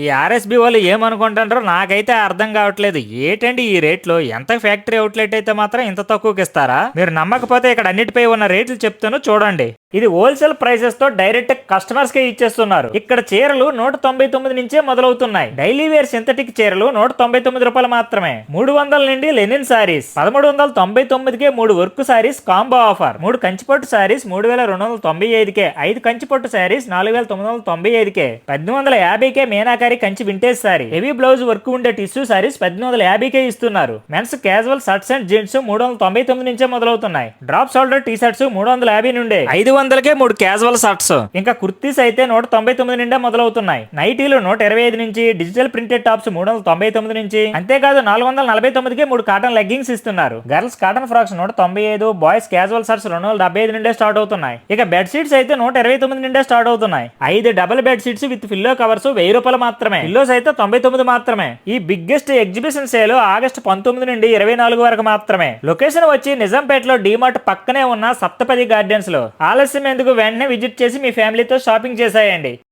ఈ ఆర్ఎస్బి వాళ్ళు ఏమనుకుంటారో నాకైతే అర్థం కావట్లేదు. ఏంటండి ఈ రేట్లు? ఎంత ఫ్యాక్టరీ అవుట్లెట్ అయితే మాత్రం ఇంత తక్కువకి ఇస్తారా? మీరు నమ్మకపోతే ఇక్కడ అన్నిటిపై ఉన్న రేట్లు చెప్తాను చూడండి. ఇది హోల్సేల్ ప్రైసెస్ తో డైరెక్ట్ కస్టమర్స్ కే ఇచ్చేస్తున్నారు. ఇక్కడ చీరలు 199 నుంచే మొదలవుతున్నాయి. డైలీ వేర్ సింథటిక్ చీరలు 199 రూపాయలు మాత్రమే. 300 నుండి లెనిన్ సారీస్ 1399కే 3 వర్క్ సారీస్ కాంబో ఆఫర్. 3 కంచిపట్టు సారీస్ 3295కే, 5 కంచిపట్టు సారీస్ 4995కే, 1850కే మీనాకారి Kanchi vintage sari. Heavy blouse work ఉండే టిష్యూ సారీస్ 1850కే ఇస్తున్నారు. Mens casual shirts and jeans 399 నుంచే మొదలవుతున్నాయి. డ్రాప్ షోల్డర్ టీ షర్ట్స్ 350 నుండే, 500కే 3 క్యాజువల్ షర్ట్స్. ఇంకా కుర్తీస్ అయితే 199 నుండే మొదలవుతున్నాయి. నైటీలు 125 నుంచి, డిజిటల్ ప్రింటెడ్ టాప్స్ 399 నుంచి, అంతేకాదు 449కే 3 కాటన్ లెగ్గింగ్స్ ఇస్తున్నారు. Girls cotton frocks 195, boys casual shirts 275 నుండే స్టార్ట్ అవుతున్నాయి. ఇక బెడ్ షీట్స్ అయితే 129 నుండే స్టార్ట్ అవుతున్నాయి. 5 double bed sheets with pillow covers 1000 రూపాయలు మాత్రమే. పిల్లోస్ అయితే 99 మాత్రమే. ఈ బిగ్గెస్ట్ ఎగ్జిబిషన్ సేల్ ఆగస్టు 19 నుండి 24 వరకు మాత్రమే. లొకేషన్ వచ్చి నిజాంపేటలో డీమార్ట్ పక్కనే ఉన్న సప్తపది గార్డెన్స్ లో. ఆలస్యం ఎందుకు, వెంటనే విజిట్ చేసి మీ ఫ్యామిలీతో షాపింగ్ చేసేయండి.